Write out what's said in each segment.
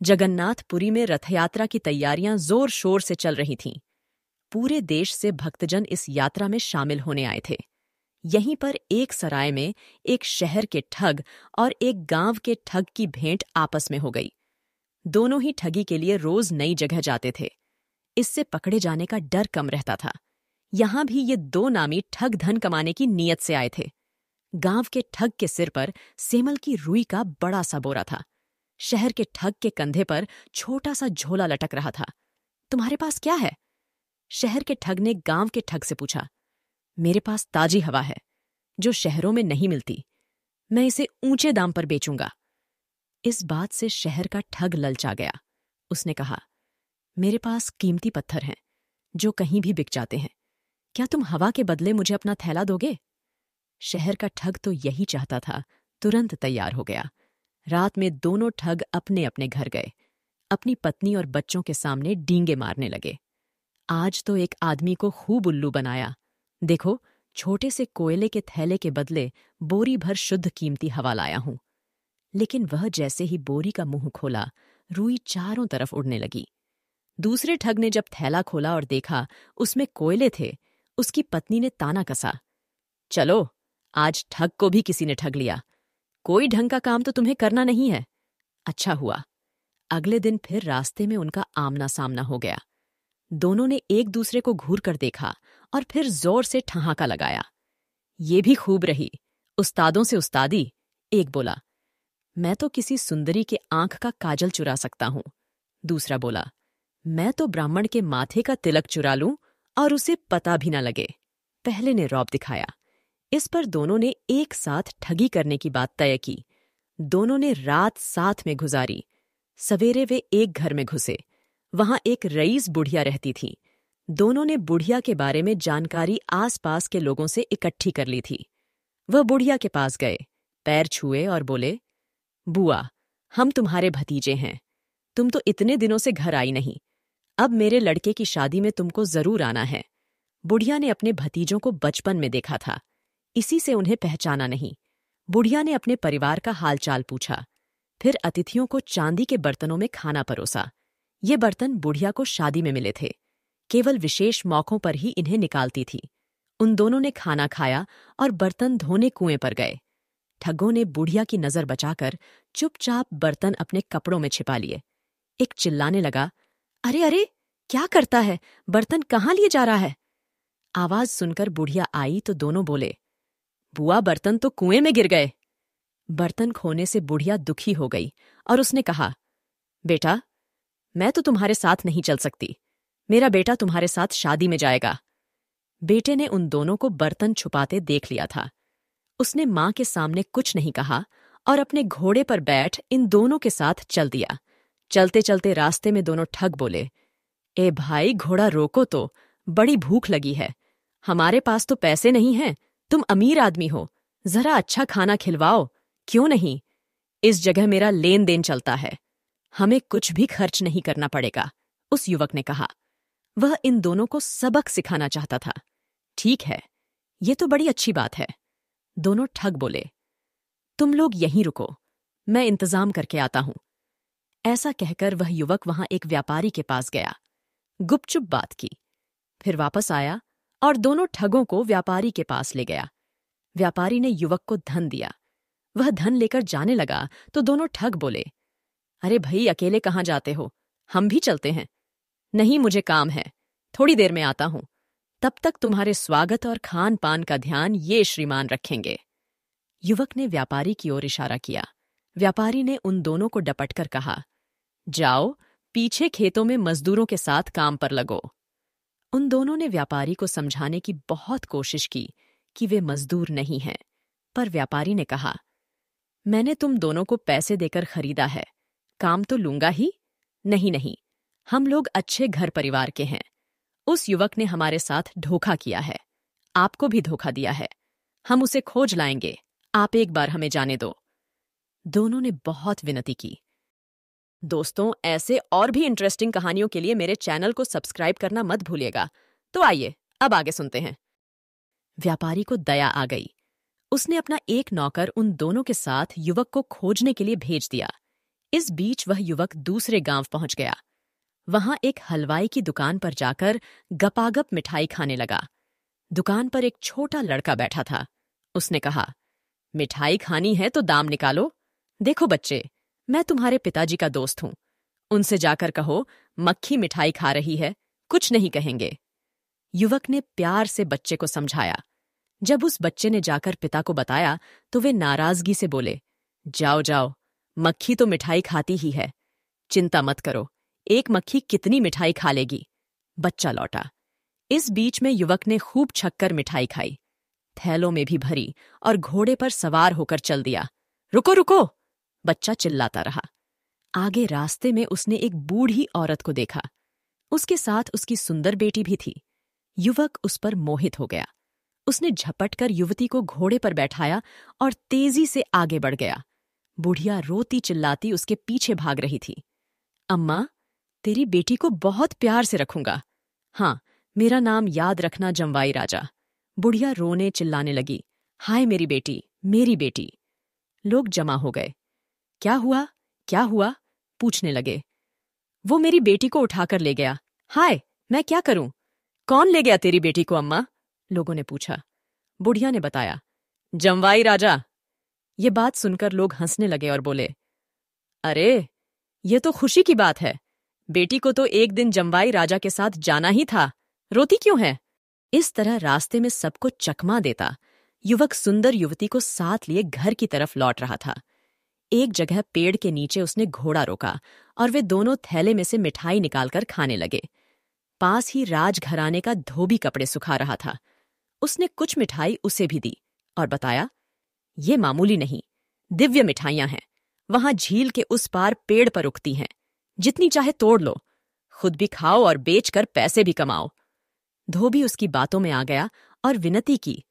जगन्नाथपुरी में रथयात्रा की तैयारियां जोर शोर से चल रही थीं। पूरे देश से भक्तजन इस यात्रा में शामिल होने आए थे। यहीं पर एक सराय में एक शहर के ठग और एक गांव के ठग की भेंट आपस में हो गई। दोनों ही ठगी के लिए रोज नई जगह जाते थे। इससे पकड़े जाने का डर कम रहता था। यहां भी ये दो नामी ठग धन कमाने की नीयत से आए थे। गांव के ठग के सिर पर सेमल की रुई का बड़ा सा बोरा था। शहर के ठग के कंधे पर छोटा सा झोला लटक रहा था। तुम्हारे पास क्या है? शहर के ठग ने गांव के ठग से पूछा। मेरे पास ताजी हवा है, जो शहरों में नहीं मिलती। मैं इसे ऊंचे दाम पर बेचूंगा। इस बात से शहर का ठग ललचा गया। उसने कहा, मेरे पास कीमती पत्थर हैं, जो कहीं भी बिक जाते हैं। क्या तुम हवा के बदले मुझे अपना थैला दोगे? शहर का ठग तो यही चाहता था, तुरंत तैयार हो गया। रात में दोनों ठग अपने अपने घर गए। अपनी पत्नी और बच्चों के सामने डींगे मारने लगे। आज तो एक आदमी को खूब उल्लू बनाया। देखो, छोटे से कोयले के थैले के बदले बोरी भर शुद्ध कीमती हवा लाया हूं। लेकिन वह जैसे ही बोरी का मुंह खोला, रुई चारों तरफ उड़ने लगी। दूसरे ठग ने जब थैला खोला और देखा उसमें कोयले थे, उसकी पत्नी ने ताना कसा, चलो, आज ठग को भी किसी ने ठग लिया। कोई ढंग का काम तो तुम्हें करना नहीं है। अच्छा हुआ। अगले दिन फिर रास्ते में उनका आमना सामना हो गया। दोनों ने एक दूसरे को घूर कर देखा और फिर जोर से ठहाका लगाया। ये भी खूब रही, उस्तादों से उस्तादी। एक बोला, मैं तो किसी सुंदरी के आंख का काजल चुरा सकता हूं। दूसरा बोला, मैं तो ब्राह्मण के माथे का तिलक चुरा लूं और उसे पता भी न लगे। पहले ने रौब दिखाया। इस पर दोनों ने एक साथ ठगी करने की बात तय की। दोनों ने रात साथ में गुजारी। सवेरे वे एक घर में घुसे। वहां एक रईस बुढ़िया रहती थी। दोनों ने बुढ़िया के बारे में जानकारी आसपास के लोगों से इकट्ठी कर ली थी। वह बुढ़िया के पास गए, पैर छुए और बोले, बुआ, हम तुम्हारे भतीजे हैं। तुम तो इतने दिनों से घर आई नहीं। अब मेरे लड़के की शादी में तुमको जरूर आना है। बुढ़िया ने अपने भतीजों को बचपन में देखा था, इसी से उन्हें पहचाना नहीं। बुढ़िया ने अपने परिवार का हालचाल पूछा। फिर अतिथियों को चांदी के बर्तनों में खाना परोसा। ये बर्तन बुढ़िया को शादी में मिले थे। केवल विशेष मौकों पर ही इन्हें निकालती थी। उन दोनों ने खाना खाया और बर्तन धोने कुएं पर गए। ठगों ने बुढ़िया की नजर बचाकर चुपचाप बर्तन अपने कपड़ों में छिपा लिए। एक चिल्लाने लगा, अरे अरे, क्या करता है? बर्तन कहाँ लिए जा रहा है? आवाज सुनकर बुढ़िया आई तो दोनों बोले, बुआ, बर्तन तो कुएं में गिर गए। बर्तन खोने से बुढ़िया दुखी हो गई और उसने कहा, बेटा, मैं तो तुम्हारे साथ नहीं चल सकती। मेरा बेटा तुम्हारे साथ शादी में जाएगा। बेटे ने उन दोनों को बर्तन छुपाते देख लिया था। उसने मां के सामने कुछ नहीं कहा और अपने घोड़े पर बैठ इन दोनों के साथ चल दिया। चलते चलते रास्ते में दोनों ठग बोले, ए भाई, घोड़ा रोको तो, बड़ी भूख लगी है। हमारे पास तो पैसे नहीं हैं। तुम अमीर आदमी हो, जरा अच्छा खाना खिलवाओ। क्यों नहीं? इस जगह मेरा लेन देन चलता है। हमें कुछ भी खर्च नहीं करना पड़ेगा। उस युवक ने कहा। वह इन दोनों को सबक सिखाना चाहता था। ठीक है, ये तो बड़ी अच्छी बात है। दोनों ठग बोले, तुम लोग यहीं रुको, मैं इंतजाम करके आता हूं। ऐसा कहकर वह युवक वहां एक व्यापारी के पास गया। गुपचुप बात की, फिर वापस आया और दोनों ठगों को व्यापारी के पास ले गया। व्यापारी ने युवक को धन दिया। वह धन लेकर जाने लगा तो दोनों ठग बोले, अरे भई, अकेले कहाँ जाते हो? हम भी चलते हैं। नहीं, मुझे काम है, थोड़ी देर में आता हूं। तब तक तुम्हारे स्वागत और खान पान का ध्यान ये श्रीमान रखेंगे। युवक ने व्यापारी की ओर इशारा किया। व्यापारी ने उन दोनों को डपटकर कहा, जाओ, पीछे खेतों में मजदूरों के साथ काम पर लगो। उन दोनों ने व्यापारी को समझाने की बहुत कोशिश की कि वे मजदूर नहीं हैं, पर व्यापारी ने कहा, मैंने तुम दोनों को पैसे देकर खरीदा है, काम तो लूंगा ही। नहीं नहीं, हम लोग अच्छे घर परिवार के हैं। उस युवक ने हमारे साथ धोखा किया है, आपको भी धोखा दिया है। हम उसे खोज लाएंगे, आप एक बार हमें जाने दो। दोनों ने बहुत विनती की। दोस्तों, ऐसे और भी इंटरेस्टिंग कहानियों के लिए मेरे चैनल को सब्सक्राइब करना मत भूलिएगा। तो आइए अब आगे सुनते हैं। व्यापारी को दया आ गई। उसने अपना एक नौकर उन दोनों के साथ युवक को खोजने के लिए भेज दिया। इस बीच वह युवक दूसरे गांव पहुंच गया। वहां एक हलवाई की दुकान पर जाकर गपागप मिठाई खाने लगा। दुकान पर एक छोटा लड़का बैठा था। उसने कहा, मिठाई खानी है तो दाम निकालो। देखो बच्चे, मैं तुम्हारे पिताजी का दोस्त हूं। उनसे जाकर कहो मक्खी मिठाई खा रही है, कुछ नहीं कहेंगे। युवक ने प्यार से बच्चे को समझाया। जब उस बच्चे ने जाकर पिता को बताया तो वे नाराजगी से बोले, जाओ जाओ, मक्खी तो मिठाई खाती ही है। चिंता मत करो, एक मक्खी कितनी मिठाई खा लेगी। बच्चा लौटा। इस बीच में युवक ने खूब छक्कर मिठाई खाई, थैलों में भी भरी और घोड़े पर सवार होकर चल दिया। रुको रुको, बच्चा चिल्लाता रहा। आगे रास्ते में उसने एक बूढ़ी औरत को देखा। उसके साथ उसकी सुंदर बेटी भी थी। युवक उस पर मोहित हो गया। उसने झपटकर युवती को घोड़े पर बैठाया और तेजी से आगे बढ़ गया। बुढ़िया रोती चिल्लाती उसके पीछे भाग रही थी। अम्मा, तेरी बेटी को बहुत प्यार से रखूंगा। हाँ, मेरा नाम याद रखना जमवाई राजा। बुढ़िया रोने चिल्लाने लगी। हाय मेरी बेटी, मेरी बेटी। लोग जमा हो गए। क्या हुआ, क्या हुआ, पूछने लगे। वो मेरी बेटी को उठाकर ले गया। हाय, मैं क्या करूं? कौन ले गया तेरी बेटी को अम्मा? लोगों ने पूछा। बुढ़िया ने बताया, जमवाई राजा। ये बात सुनकर लोग हंसने लगे और बोले, अरे, ये तो खुशी की बात है। बेटी को तो एक दिन जमवाई राजा के साथ जाना ही था, रोती क्यों है? इस तरह रास्ते में सबको चकमा देता युवक सुंदर युवती को साथ लिए घर की तरफ लौट रहा था। एक जगह पेड़ के नीचे उसने घोड़ा रोका और वे दोनों थैले में से मिठाई निकालकर खाने लगे। पास ही राजघराने का धोबी कपड़े सुखा रहा था। उसने कुछ मिठाई उसे भी दी और बताया, ये मामूली नहीं, दिव्य मिठाइयां हैं। वहां झील के उस पार पेड़ पर उगती हैं। जितनी चाहे तोड़ लो, खुद भी खाओ और बेचकर पैसे भी कमाओ। धोबी उसकी बातों में आ गया और विनती की,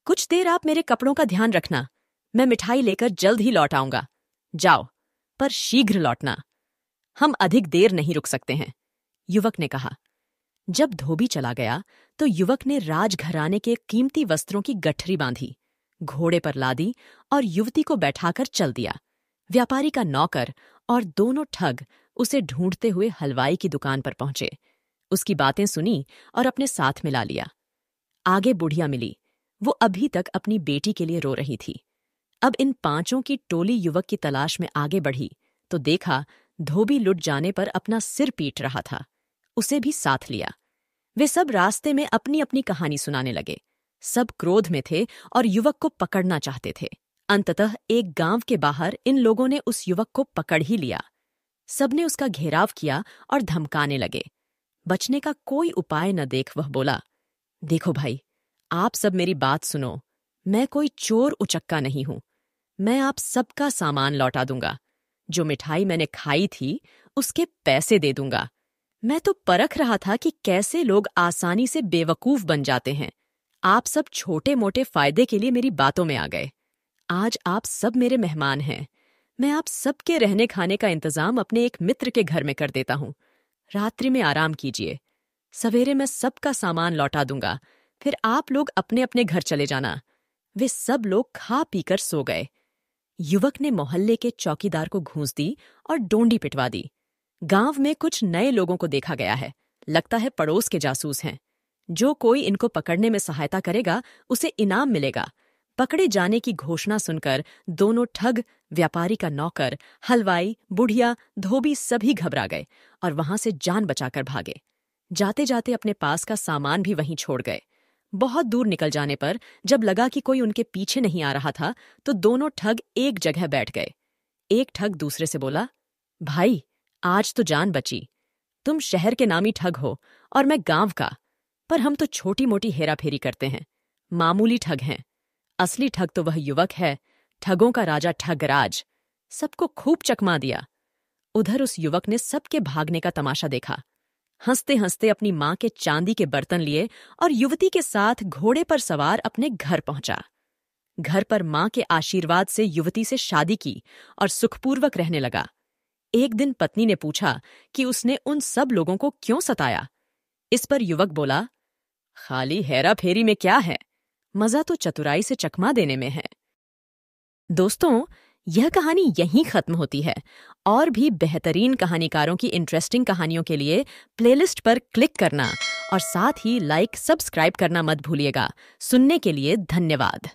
कुछ देर आप मेरे कपड़ों का ध्यान रखना, मैं मिठाई लेकर जल्द ही लौट आऊंगा। जाओ, पर शीघ्र लौटना। हम अधिक देर नहीं रुक सकते हैं, युवक ने कहा। जब धोबी चला गया तो युवक ने राजघराने के कीमती वस्त्रों की गठरी बांधी, घोड़े पर लादी और युवती को बैठाकर चल दिया। व्यापारी का नौकर और दोनों ठग उसे ढूंढते हुए हलवाई की दुकान पर पहुंचे। उसकी बातें सुनी और अपने साथ मिला लिया। आगे बुढ़िया मिली। वो अभी तक अपनी बेटी के लिए रो रही थी। अब इन पांचों की टोली युवक की तलाश में आगे बढ़ी तो देखा धोबी लुट जाने पर अपना सिर पीट रहा था। उसे भी साथ लिया। वे सब रास्ते में अपनी अपनी कहानी सुनाने लगे। सब क्रोध में थे और युवक को पकड़ना चाहते थे। अंततः एक गांव के बाहर इन लोगों ने उस युवक को पकड़ ही लिया। सबने उसका घेराव किया और धमकाने लगे। बचने का कोई उपाय न देख वह बोला, देखो भाई, आप सब मेरी बात सुनो। मैं कोई चोर उचक्का नहीं हूं। मैं आप सबका सामान लौटा दूंगा। जो मिठाई मैंने खाई थी उसके पैसे दे दूंगा। मैं तो परख रहा था कि कैसे लोग आसानी से बेवकूफ बन जाते हैं। आप सब छोटे मोटे फायदे के लिए मेरी बातों में आ गए। आज आप सब मेरे मेहमान हैं। मैं आप सबके रहने खाने का इंतजाम अपने एक मित्र के घर में कर देता हूं। रात्रि में आराम कीजिए। सवेरे मैं सबका सामान लौटा दूंगा। फिर आप लोग अपने अपने घर चले जाना। वे सब लोग खा पीकर सो गए। युवक ने मोहल्ले के चौकीदार को घूंस दी और डोंडी पिटवा दी। गांव में कुछ नए लोगों को देखा गया है। लगता है पड़ोस के जासूस हैं। जो कोई इनको पकड़ने में सहायता करेगा उसे इनाम मिलेगा। पकड़े जाने की घोषणा सुनकर दोनों ठग, व्यापारी का नौकर, हलवाई, बुढ़िया, धोबी सभी घबरा गए और वहां से जान बचाकर भागे। जाते जाते अपने पास का सामान भी वहीं छोड़ गए। बहुत दूर निकल जाने पर जब लगा कि कोई उनके पीछे नहीं आ रहा था तो दोनों ठग एक जगह बैठ गए। एक ठग दूसरे से बोला, भाई, आज तो जान बची। तुम शहर के नामी ठग हो और मैं गांव का, पर हम तो छोटी मोटी हेराफेरी करते हैं, मामूली ठग हैं। असली ठग तो वह युवक है, ठगों का राजा ठगराज। सबको खूब चकमा दिया। उधर उस युवक ने सबके भागने का तमाशा देखा। हंसते हंसते अपनी मां के चांदी के बर्तन लिए और युवती के साथ घोड़े पर सवार अपने घर पहुंचा। घर पर मां के आशीर्वाद से युवती से शादी की और सुखपूर्वक रहने लगा। एक दिन पत्नी ने पूछा कि उसने उन सब लोगों को क्यों सताया। इस पर युवक बोला, खाली हेरा फेरी में क्या है, मजा तो चतुराई से चकमा देने में है। दोस्तों, यह कहानी यहीं खत्म होती है। और भी बेहतरीन कहानीकारों की इंटरेस्टिंग कहानियों के लिए प्लेलिस्ट पर क्लिक करना और साथ ही लाइक सब्सक्राइब करना मत भूलिएगा। सुनने के लिए धन्यवाद।